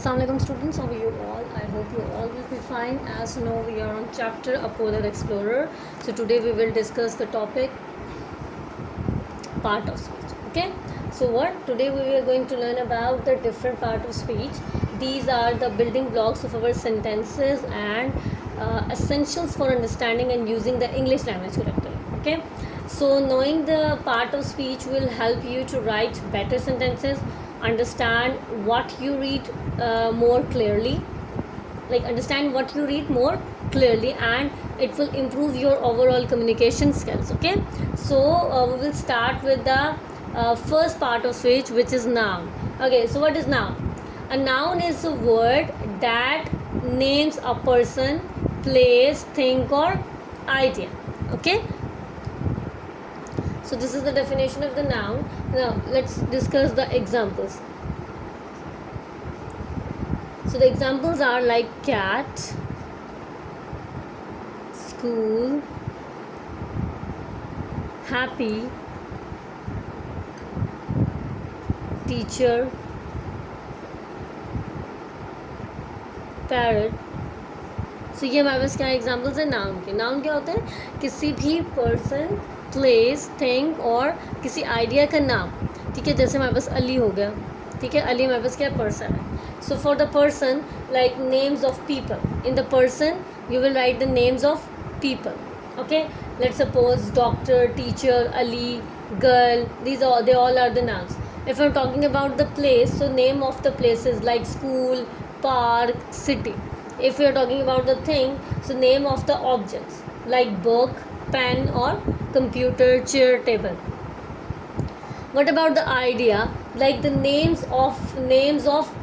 Assalamualaikum students, how are you all? I hope you all will be fine. As you know, we are on chapter A Polar Explorer. So today we will discuss the topic part of speech. Okay, so what today we are going to learn about the different part of speech. These are the building blocks of our sentences and essentials for understanding and using the English language correctly. Okay, so knowing the part of speech will help you to write better sentences, understand what you read more clearly, like understand what you read more clearly, and it will improve your overall communication skills. Okay, so we will start with the first part of speech, which is noun. Okay, so what is noun? A noun is a word that names a person, place, thing, or idea. Okay, so this is the definition of the noun. Now let's discuss the examples. So the examples are like cat, school, happy, teacher, parrot. So ये हमारे पास क्या examples है noun के. Noun क्या होता है? किसी भी पर्सन, प्लेस, थिंग और किसी आइडिया का नाम. ठीक है, जैसे हमारे पास अली हो गया. ठीक है, अली हमारे पास क्या पर्सन है. So for the person, like names of people. In the person you will write the names of people. Okay, let's suppose doctor, teacher, Ali, girl. They all are the nouns. If I'm talking about the place, so name of the places like school, park, city. If you're talking about the thing, so name of the objects like book, pen, or computer, chair, table. What about the idea? Like the names of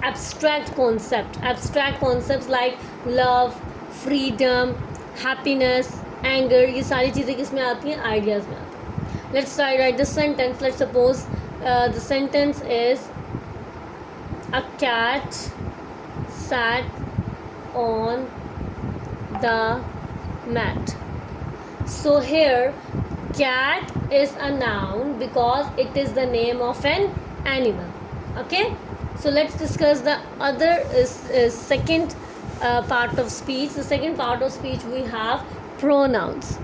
abstract concepts like love, freedom, happiness, anger. ये सारी चीज़ें किस में आती हैं? Ideas में आती हैं. Let's write the sentence. Let's suppose the sentence is a cat sat on the mat. So here cat is a noun because it is the name of an animal. Okay, so let's discuss the other second part of speech. The second part of speech, we have pronouns.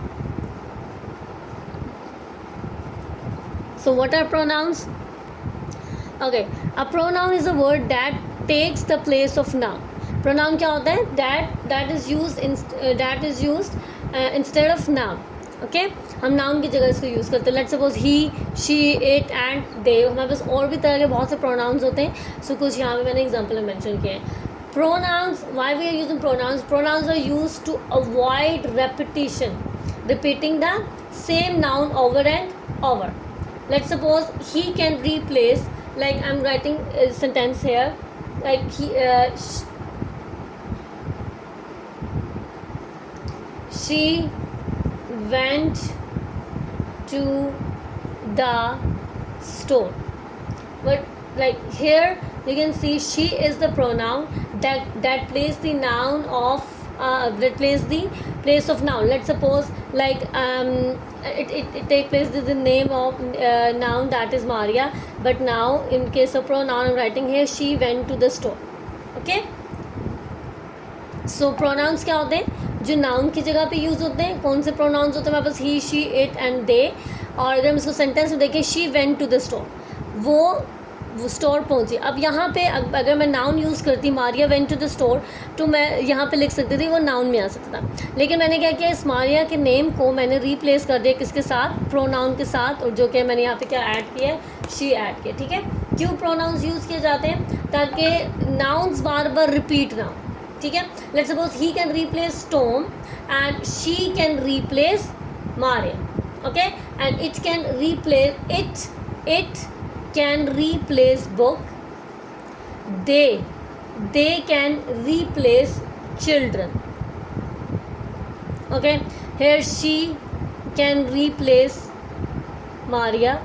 So what are pronouns? Okay, a pronoun is a word that takes the place of noun. Pronoun क्या होता है? That is used instead of noun. Okay, हम noun की जगह इसको use करते हैं. Let's suppose he, she, it and दे. हमारे पास और भी तरह के बहुत से प्रोनाउंस होते हैं. सो कुछ यहाँ पे मैंने एग्जांपल में मेंशन किए हैं. Pronouns, why we are using pronouns? Pronouns are used to avoid repetition, repeating the same noun over and over. Let's suppose he can replace, like I am writing sentence here, like she went to the store. But like here you can see she is the pronoun that plays the noun of that plays the place of noun. Let's suppose like it take place with the name of noun, that is Maria, but now in case of pronoun I'm writing here she went to the store. Okay, so pronouns क्या होते हैं? जो noun की जगह पे use होते हैं. कौन से प्रोनाउंस होते हैं हमारे पास? He, she, it and they. और अगर हम इसको सेंटेंस में देखें, she went to the store, वो स्टोर पहुंची. अब यहाँ पे अगर मैं नाउन यूज़ करती Maria went to the store, तो मैं यहाँ पे लिख सकती थी, वो नाउन में आ सकता था. लेकिन मैंने क्या किया, इस मारिया के नेम को मैंने रिप्लेस कर दिया किसके साथ? प्रोनाउन के साथ. और जो कि मैंने यहाँ पे क्या ऐड किया है? शी ऐड किया. ठीक है, क्यों प्रोनाउंस यूज़ किए जाते हैं? ताकि नाउन्स बार बार रिपीट ना हो. ठीक है, let's suppose he can replace Tom and she can replace Maria. Okay, and it can replace it can replace book. they can replace children. Okay, here she can replace Maria,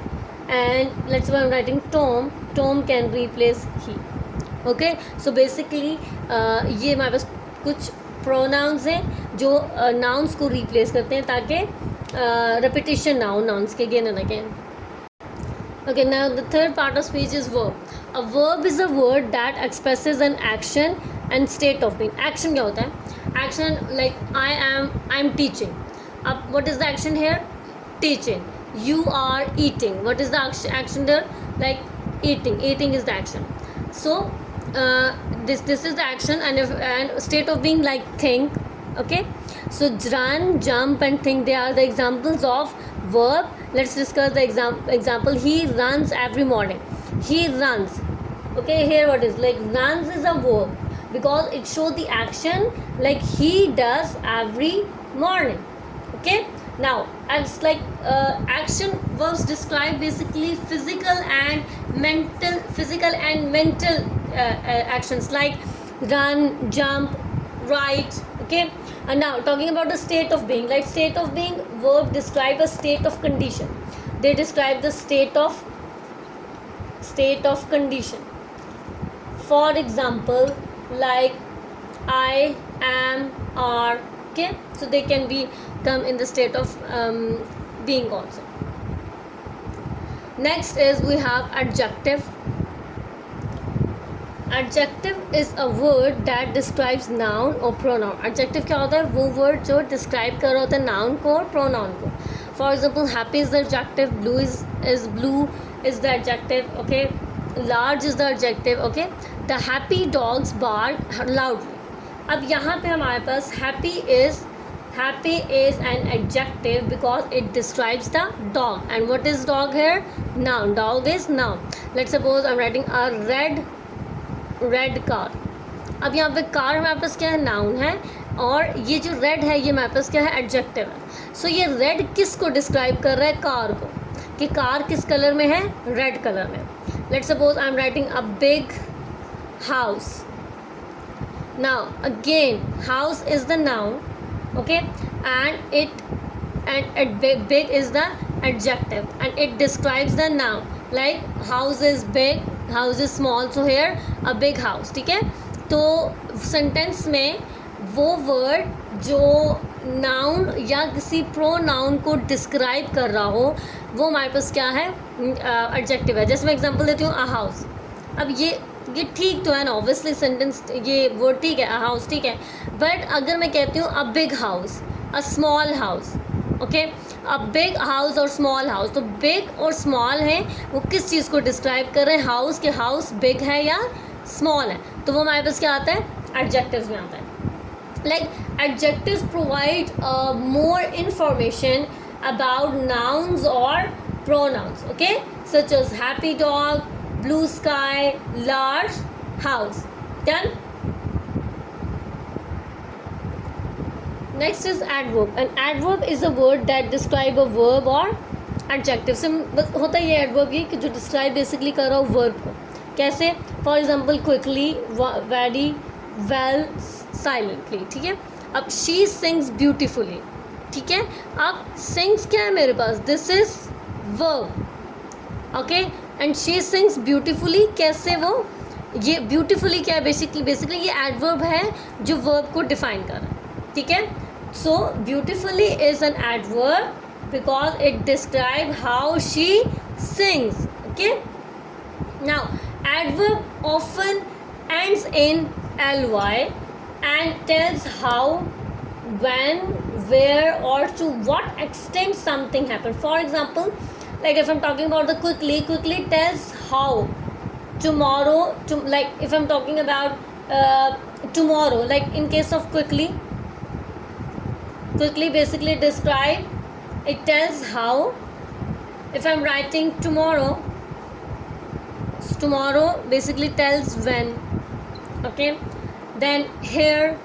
and let's say I'm writing Tom can replace he. Okay, so basically ये हमारे पास कुछ pronounce हैं जो nouns को replace करते हैं ताकि repetition now nouns के again and again. Okay, now the third part of speech is verb. A verb is a word that expresses an action and state of being. Action क्या होता है? Action like I'm teaching. अब what is the action here? Teaching. You are eating. What is the action there? Like eating. Eating is the action. So this is the action, and state of being like think. Okay. So run, jump, and think, they are the examples of verb. Let's discuss the example. He runs every morning. He runs. Okay, here what is like runs is a verb because it shows the action like he does every morning. Okay, now as like action verbs describe basically physical and mental actions like run, jump, write. Okay, and now talking about the state of being, like state of being verb describe a state of condition. They describe the state of condition. For example, like I am, are. Okay, so they can be come in the state of being also. Next is we have adjective. Adjective is a word that describes noun or pronoun. Adjective क्या होता है? वो word जो describe कर रहा होता है noun को और pronoun को. For example, happy is the adjective, blue is the adjective. Okay, large is the adjective. Okay, the happy dogs bark loudly. अब यहाँ पे हमारे पास happy is an adjective because it describes the dog. And what is dog here? Noun. Dog is noun. Let's suppose I'm writing a red car. अब यहाँ पे car हमारे पास क्या है? नाउन है, और ये जो रेड है ये हमारे पास क्या है? एडजेक्टिव है. सो ये रेड किस को डिस्क्राइब कर रहा है? कार को. कि कार किस कलर में है? रेड कलर में. Let's suppose I am writing a big house. Now again house is the noun. Okay, and big is the adjective and it describes the noun. Like house is big, house is small, so here a big house. ठीक है, तो sentence में वो word जो noun या किसी pronoun को describe कर रहा हो वो हमारे पास क्या है? एडजेक्टिव है. जैसे मैं एग्जांपल देती हूँ, अ हाउस. अब ये ठीक तो है ना, ऑब्वियसली सेंटेंस ये वर्ड ठीक है, अ हाउस ठीक है. बट अगर मैं कहती हूँ a big house, a small house. Okay, अब बिग हाउस और स्मॉल हाउस, तो बिग और स्मॉल है वो किस चीज़ को डिस्क्राइब कर रहे हैं? हाउस के हाउस बिग है या स्मॉल है, तो वो हमारे पास क्या आता है? एडजेक्टिव्स में आता है. Like adjectives provide more information about nouns और pronouns. Okay, such as happy dog, blue sky, large house. Done. Next is adverb. An adverb is a word that describe a verb or adjective. होता है ये adverb ये कि जो describe basically कर रहा हो verb को. कैसे? For example, quickly, very, well, silently. ठीक है. अब she sings beautifully. ठीक है. अब sings क्या है मेरे पास? This is verb. Okay, and she sings beautifully. कैसे वो? ये ब्यूटीफुली क्या है? बेसिकली ये एडवर्ब है जो वर्ब को डिफाइन कर रहा है. ठीक है, सो beautifully is an adverb because it describe how she sings. Okay, now adverb often ends in ly and tells how, when, where or to what extent something happened. For example, like if I'm talking about the quickly tells how. Tomorrow, like if I'm talking about tomorrow, like in case of quickly basically describe, it tells how. If I'm writing tomorrow basically tells when. Okay, then here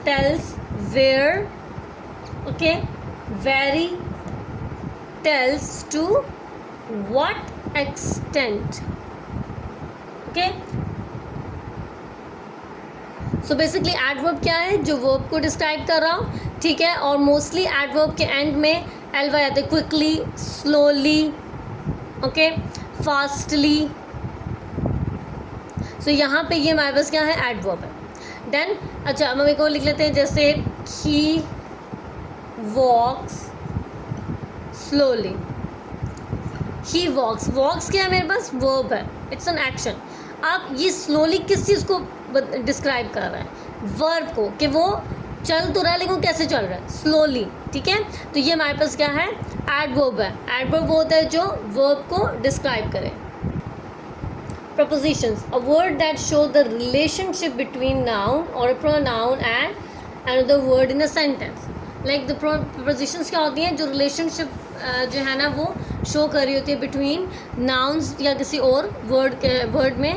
tells where. Okay, very tells to what extent. Okay, so basically adverb क्या है? जो verb को describe कर रहा हूँ. ठीक है, और मोस्टली एडवर्ब के एंड में एल वाई आते हैं. Quickly, slowly, okay, fastly. So यहाँ पे ये हमारे पास क्या है? एडवर्ब है. देन अच्छा हम एक और लिख लेते हैं, जैसे ही वॉक्स स्लोली. ही वॉक्स क्या है मेरे पास? वर्ब है. It's an action. अब ये स्लोली किस चीज़ को डिस्क्राइब कर रहा है? वर्ब को, कि वो चल तो रहा है लेकिन वो कैसे चल रहा है? स्लोली। ठीक है, तो ये हमारे पास क्या है? एडवर्ब है। एडवर्ब वो होता है जो वर्ब को डिस्क्राइब करे। Prepositions, a word that show the relationship between noun or a pronoun and another word in a sentence. Like the prepositions क्या होती हैं? जो relationship जो है ना वो शो कर रही होती है बिटवीन नाउन्स या किसी और वर्ड में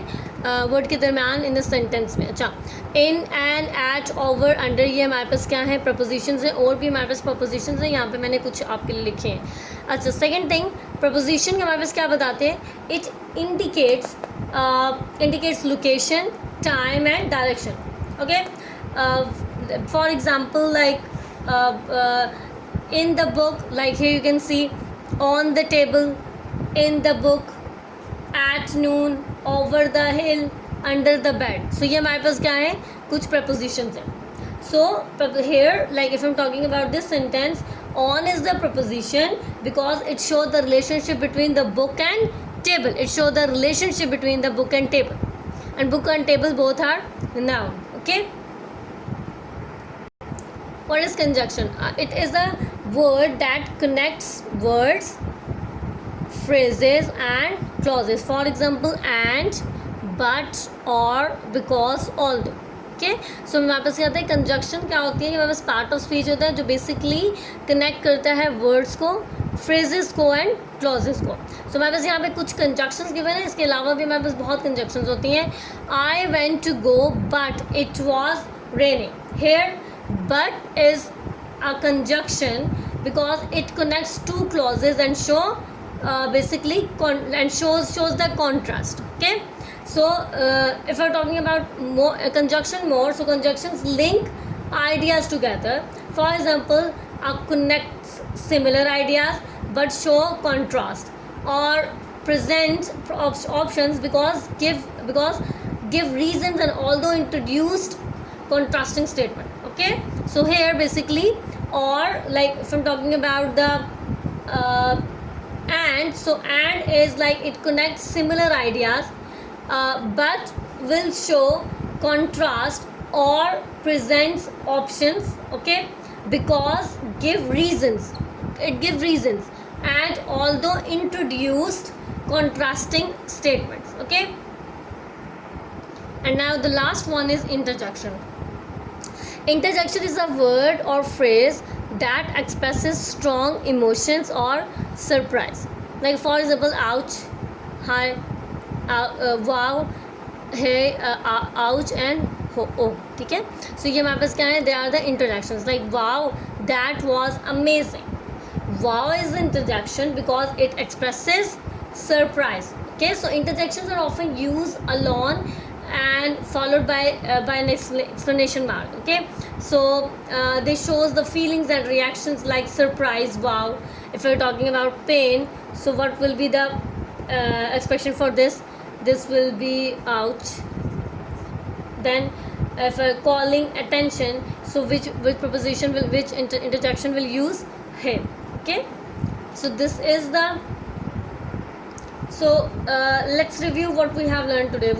वर्ड के दरमियान इन द सेंटेंस में। अच्छा, in and at over under ये हमारे पास क्या है? प्रपोजिशंस हैं। और भी हमारे पास प्रपोजिशंस हैं, यहाँ पे मैंने कुछ आपके लिए लिखे हैं। अच्छा, सेकंड थिंग, प्रपोजिशन के हमारे पास क्या बताते हैं? It indicates location, time and direction. Okay, for example, like in the book, like here you can see on the table, in the book, at noon, over the hill, under the bed. So ये हमारे पास क्या है? कुछ prepositions हैं. So here, like if I'm talking about this sentence, on is the preposition because it shows the relationship between the book and table. It shows the relationship between the book and table, and book and table both are noun. Okay, what is conjunction? It is a word that connects words, phrases and clauses. For example, and, but, or, because, although. Okay, so हमारे पास क्या होता है? Conjunction क्या होती है? हमारे पास part of speech होता है जो बेसिकली कनेक्ट करता है वर्ड्स को, फ्रेजेस को एंड क्लॉजेस को। सो हमारे पास यहाँ पे कुछ कंजक्शंस गिवन है, इसके अलावा भी हमारे पास बहुत कंजक्शंस होती हैं। I went to go but it was raining. Here but is a conjunction because it connects to clauses and show basically and shows the contrast. Okay, so if we're talking about more conjunction more, so conjunctions link ideas together. For example, connects similar ideas but show contrast, or present options because give reasons and although introduced contrasting statement. Okay, so here basically, or like if I'm talking about the and, so and is like it connects similar ideas but will show contrast or presents options. Okay, because give reasons, it gives reasons and although introduced contrasting statements. Okay, and now the last one is interjection. Interjection is a word or phrase that expresses strong emotions or surprise. Like for example, ouch, hi, wow, hey, ouch and ho, oh. ठीक है, so ये हमारे पास क्या है? They are the interjections. Like wow, that was amazing. Wow is the interjection because it expresses surprise. Okay, so interjections are often used alone and followed by an exclamation mark. Okay, so they shows the feelings and reactions like surprise, wow. If we're talking about pain, so what will be the expression for this? This will be ouch. Then if calling attention, so which preposition will, which interjection will use? Hey. Okay, so this is the, so let's review what we have learned today.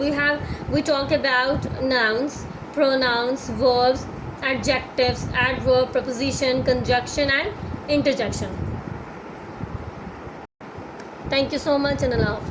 We talked about nouns, pronouns, verbs, adjectives, adverb, preposition, conjunction and interjection. Thank you so much and Allah Hafiz.